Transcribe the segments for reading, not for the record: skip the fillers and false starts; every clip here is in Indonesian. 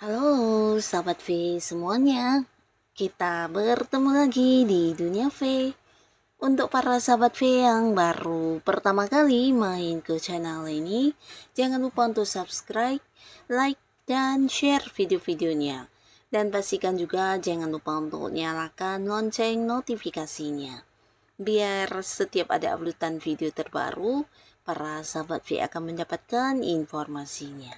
Halo sahabat V semuanya, kita bertemu lagi di Dunia V. Untuk para sahabat V yang baru pertama kali main ke channel ini, jangan lupa untuk subscribe, like, dan share video-videonya. Dan pastikan juga jangan lupa untuk nyalakan lonceng notifikasinya. Biar setiap ada uploadan video terbaru, para sahabat V akan mendapatkan informasinya.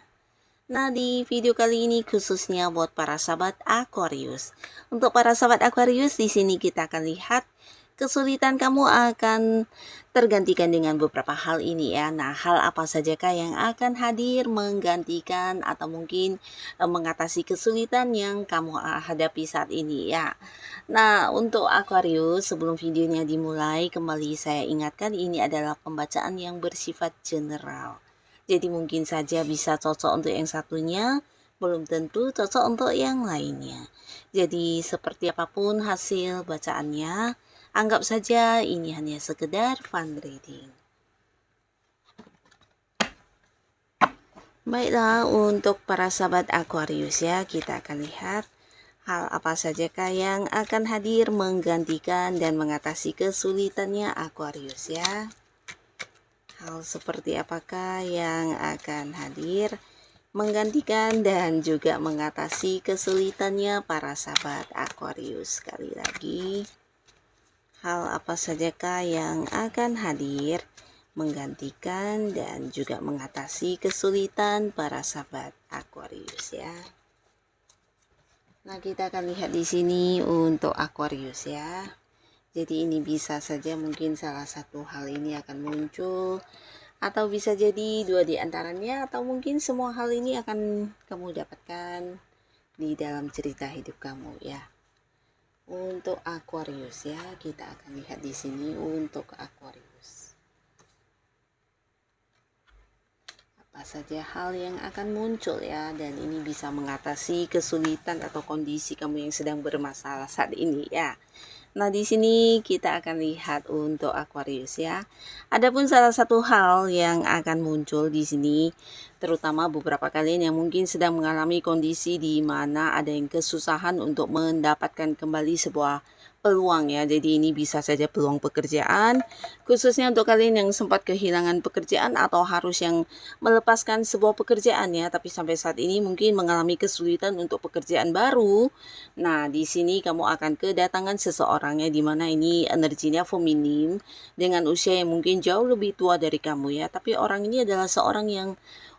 Nah, di video kali ini khususnya buat para sahabat Aquarius. Untuk para sahabat Aquarius, di sini kita akan lihat kesulitan kamu akan tergantikan dengan beberapa hal ini ya. Nah, hal apa sajakah yang akan hadir menggantikan atau mungkin mengatasi kesulitan yang kamu hadapi saat ini ya. Nah, untuk Aquarius, sebelum videonya dimulai, kembali saya ingatkan ini adalah pembacaan yang bersifat general. Jadi mungkin saja bisa cocok untuk yang satunya, belum tentu cocok untuk yang lainnya. Jadi seperti apapun hasil bacaannya, anggap saja ini hanya sekedar fun reading. Baiklah, untuk para sahabat Aquarius ya, kita akan lihat hal apa sajakah yang akan hadir menggantikan dan mengatasi kesulitannya Aquarius ya. Hal seperti apakah yang akan hadir menggantikan dan juga mengatasi kesulitannya para sahabat Aquarius. Sekali lagi, hal apa sajakah yang akan hadir menggantikan dan juga mengatasi kesulitan para sahabat Aquarius ya. Nah, kita akan lihat di sini untuk Aquarius ya. Jadi ini bisa saja mungkin salah satu hal ini akan muncul, atau bisa jadi dua di antaranya, atau mungkin semua hal ini akan kamu dapatkan di dalam cerita hidup kamu ya. Untuk Aquarius ya, kita akan lihat di sini untuk Aquarius. Apa saja hal yang akan muncul ya, dan ini bisa mengatasi kesulitan atau kondisi kamu yang sedang bermasalah saat ini ya. Nah, di sini kita akan lihat untuk Aquarius ya. Adapun salah satu hal yang akan muncul di sini, terutama beberapa kalian yang mungkin sedang mengalami kondisi di mana ada yang kesusahan untuk mendapatkan kembali sebuah peluang ya. Jadi ini bisa saja peluang pekerjaan, khususnya untuk kalian yang sempat kehilangan pekerjaan atau harus yang melepaskan sebuah pekerjaan ya, tapi sampai saat ini mungkin mengalami kesulitan untuk pekerjaan baru. Nah, di sini kamu akan kedatangan seseorang ya, dimana ini energinya feminim dengan usia yang mungkin jauh lebih tua dari kamu ya, tapi orang ini adalah seorang yang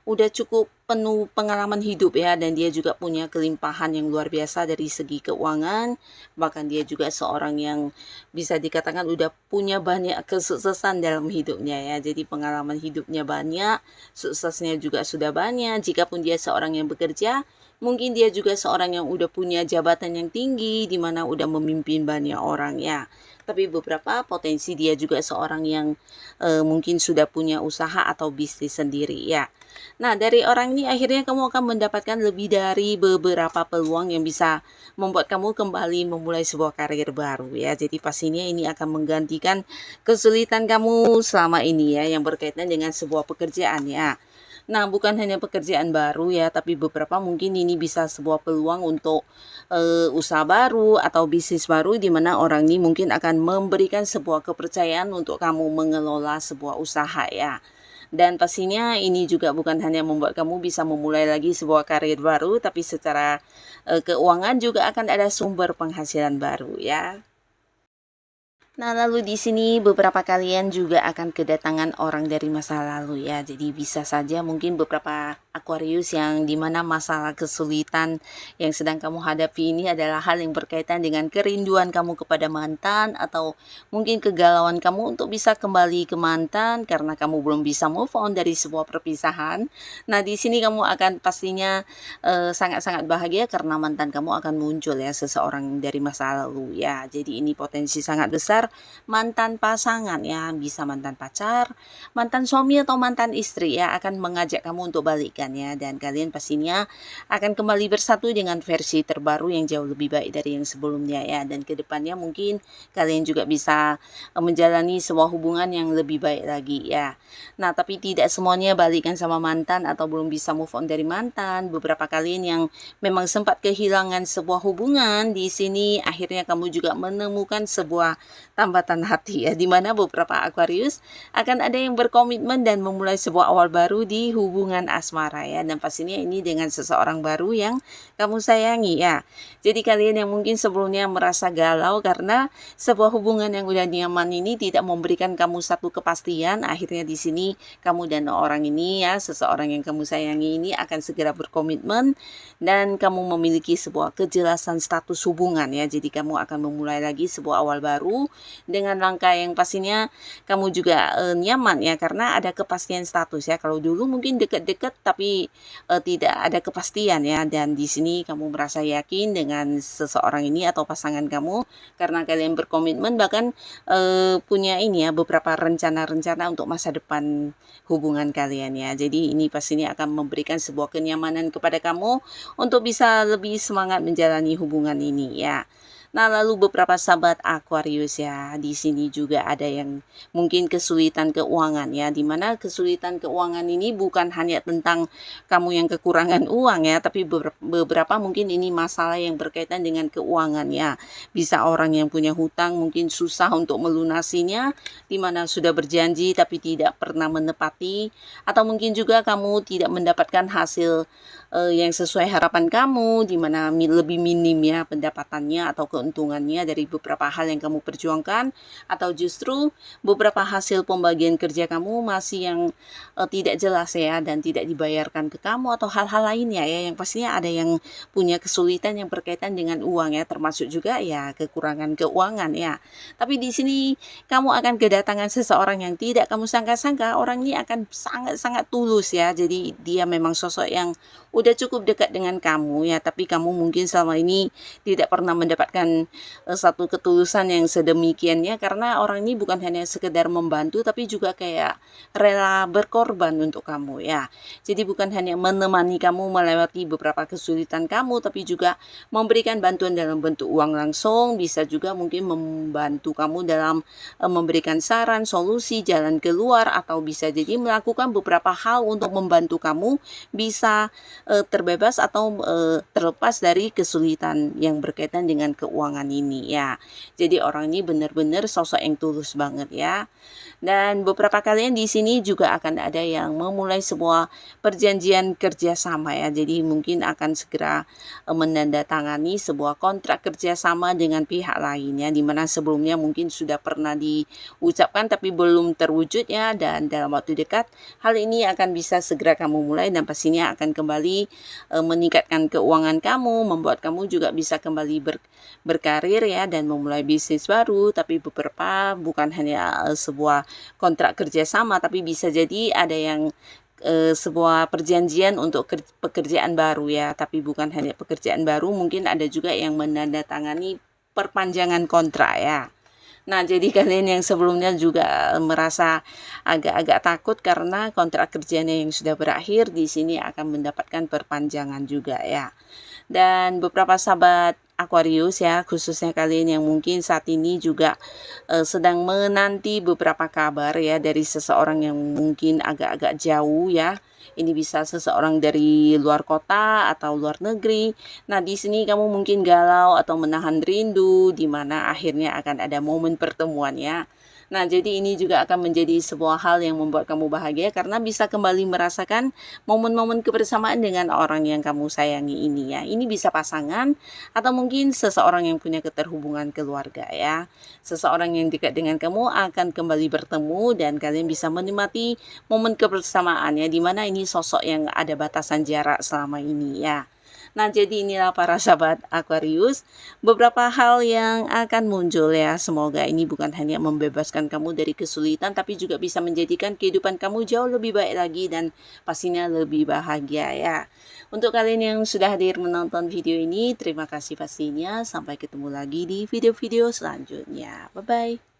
udah cukup penuh pengalaman hidup ya, dan dia juga punya kelimpahan yang luar biasa dari segi keuangan. Bahkan dia juga seorang yang bisa dikatakan udah punya banyak kesuksesan dalam hidupnya ya. Jadi pengalaman hidupnya banyak, suksesnya juga sudah banyak. Jikapun dia seorang yang bekerja, mungkin dia juga seorang yang udah punya jabatan yang tinggi, di mana udah memimpin banyak orang ya. Tapi beberapa potensi dia juga seorang yang mungkin sudah punya usaha atau bisnis sendiri ya. Nah, dari orang ini akhirnya kamu akan mendapatkan lebih dari beberapa peluang yang bisa membuat kamu kembali memulai sebuah karir baru ya. Jadi pastinya ini akan menggantikan kesulitan kamu selama ini ya, yang berkaitan dengan sebuah pekerjaan ya. Nah, bukan hanya pekerjaan baru ya, tapi beberapa mungkin ini bisa sebuah peluang untuk usaha baru atau bisnis baru, di mana orang ini mungkin akan memberikan sebuah kepercayaan untuk kamu mengelola sebuah usaha ya. Dan pastinya ini juga bukan hanya membuat kamu bisa memulai lagi sebuah karir baru, tapi secara keuangan juga akan ada sumber penghasilan baru ya. Nah, lalu di sini beberapa kalian juga akan kedatangan orang dari masa lalu ya. Jadi bisa saja mungkin beberapa Aquarius, yang dimana masalah kesulitan yang sedang kamu hadapi ini adalah hal yang berkaitan dengan kerinduan kamu kepada mantan, atau mungkin kegalauan kamu untuk bisa kembali ke mantan karena kamu belum bisa move on dari sebuah perpisahan. Nah, di sini kamu akan pastinya sangat-sangat bahagia karena mantan kamu akan muncul ya, seseorang dari masa lalu ya. Jadi ini potensi sangat besar mantan pasangan ya, bisa mantan pacar, mantan suami atau mantan istri ya, akan mengajak kamu untuk balikan ya, dan kalian pastinya akan kembali bersatu dengan versi terbaru yang jauh lebih baik dari yang sebelumnya ya, dan kedepannya mungkin kalian juga bisa menjalani sebuah hubungan yang lebih baik lagi ya. Nah, tapi tidak semuanya balikan sama mantan atau belum bisa move on dari mantan. Beberapa kalian yang memang sempat kehilangan sebuah hubungan, di sini akhirnya kamu juga menemukan sebuah tambatan hati ya, dimana beberapa Aquarius akan ada yang berkomitmen dan memulai sebuah awal baru di hubungan asmara ya, dan pastinya ini dengan seseorang baru yang kamu sayangi ya. Jadi kalian yang mungkin sebelumnya merasa galau karena sebuah hubungan yang udah nyaman ini tidak memberikan kamu satu kepastian, akhirnya di sini kamu dan orang ini ya, seseorang yang kamu sayangi ini akan segera berkomitmen dan kamu memiliki sebuah kejelasan status hubungan ya. Jadi kamu akan memulai lagi sebuah awal baru dengan langkah yang pastinya kamu juga nyaman ya, karena ada kepastian status ya. Kalau dulu mungkin dekat-dekat tapi tidak ada kepastian ya, dan di sini kamu merasa yakin dengan seseorang ini atau pasangan kamu karena kalian berkomitmen, bahkan punya ini ya, beberapa rencana-rencana untuk masa depan hubungan kalian ya. Jadi ini pastinya akan memberikan sebuah kenyamanan kepada kamu untuk bisa lebih semangat menjalani hubungan ini ya. Nah, lalu beberapa sahabat Aquarius ya, di sini juga ada yang mungkin kesulitan keuangan ya, dimana kesulitan keuangan ini bukan hanya tentang kamu yang kekurangan uang ya, tapi beberapa mungkin ini masalah yang berkaitan dengan keuangan ya. Bisa orang yang punya hutang mungkin susah untuk melunasinya, dimana sudah berjanji tapi tidak pernah menepati, atau mungkin juga kamu tidak mendapatkan hasil yang sesuai harapan kamu, di mana lebih minim ya pendapatannya atau keuntungannya dari beberapa hal yang kamu perjuangkan, atau justru beberapa hasil pembagian kerja kamu masih yang tidak jelas ya, dan tidak dibayarkan ke kamu, atau hal-hal lainnya ya, yang pastinya ada yang punya kesulitan yang berkaitan dengan uang ya, termasuk juga ya kekurangan keuangan ya. Tapi di sini kamu akan kedatangan seseorang yang tidak kamu sangka-sangka. Orang ini akan sangat-sangat tulus ya, jadi dia memang sosok yang udah cukup dekat dengan kamu ya, tapi kamu mungkin selama ini tidak pernah mendapatkan satu ketulusan yang sedemikiannya, karena orang ini bukan hanya sekedar membantu tapi juga kayak rela berkorban untuk kamu ya. Jadi bukan hanya menemani kamu melewati beberapa kesulitan kamu, tapi juga memberikan bantuan dalam bentuk uang langsung, bisa juga mungkin membantu kamu dalam memberikan saran, solusi, jalan keluar, atau bisa jadi melakukan beberapa hal untuk membantu kamu bisa terbebas atau terlepas dari kesulitan yang berkaitan dengan keuangan ini ya. Jadi orang ini benar-benar sosok yang tulus banget ya. Dan beberapa kalian di sini juga akan ada yang memulai sebuah perjanjian kerjasama ya. Jadi mungkin akan segera menandatangani sebuah kontrak kerjasama dengan pihak lain ya, dimana sebelumnya mungkin sudah pernah diucapkan tapi belum terwujud ya, dan dalam waktu dekat hal ini akan bisa segera kamu mulai, dan pastinya akan kembali meningkatkan keuangan kamu, membuat kamu juga bisa kembali berkarir ya, dan memulai bisnis baru. Tapi beberapa bukan hanya sebuah kontrak kerjasama, tapi bisa jadi ada yang sebuah perjanjian untuk pekerjaan baru ya, tapi bukan hanya pekerjaan baru, mungkin ada juga yang menandatangani perpanjangan kontrak ya. Nah, jadi kalian yang sebelumnya juga merasa agak-agak takut karena kontrak kerjanya yang sudah berakhir, di sini akan mendapatkan perpanjangan juga ya. Dan beberapa sahabat Aquarius ya, khususnya kalian yang mungkin saat ini juga sedang menanti beberapa kabar ya dari seseorang yang mungkin agak-agak jauh ya. Ini bisa seseorang dari luar kota atau luar negeri. Nah, di sini kamu mungkin galau atau menahan rindu, di mana akhirnya akan ada momen pertemuan ya. Nah, jadi ini juga akan menjadi sebuah hal yang membuat kamu bahagia karena bisa kembali merasakan momen-momen kebersamaan dengan orang yang kamu sayangi ini ya. Ini bisa pasangan atau mungkin seseorang yang punya keterhubungan keluarga ya. Seseorang yang dekat dengan kamu akan kembali bertemu dan kalian bisa menikmati momen kebersamaan ya, di mana ini sosok yang ada batasan jarak selama ini ya. Nah, jadi inilah para sahabat Aquarius, beberapa hal yang akan muncul ya. Semoga ini bukan hanya membebaskan kamu dari kesulitan, tapi juga bisa menjadikan kehidupan kamu jauh lebih baik lagi dan pastinya lebih bahagia ya. Untuk kalian yang sudah hadir menonton video ini, terima kasih pastinya. Sampai ketemu lagi di video-video selanjutnya. Bye-bye.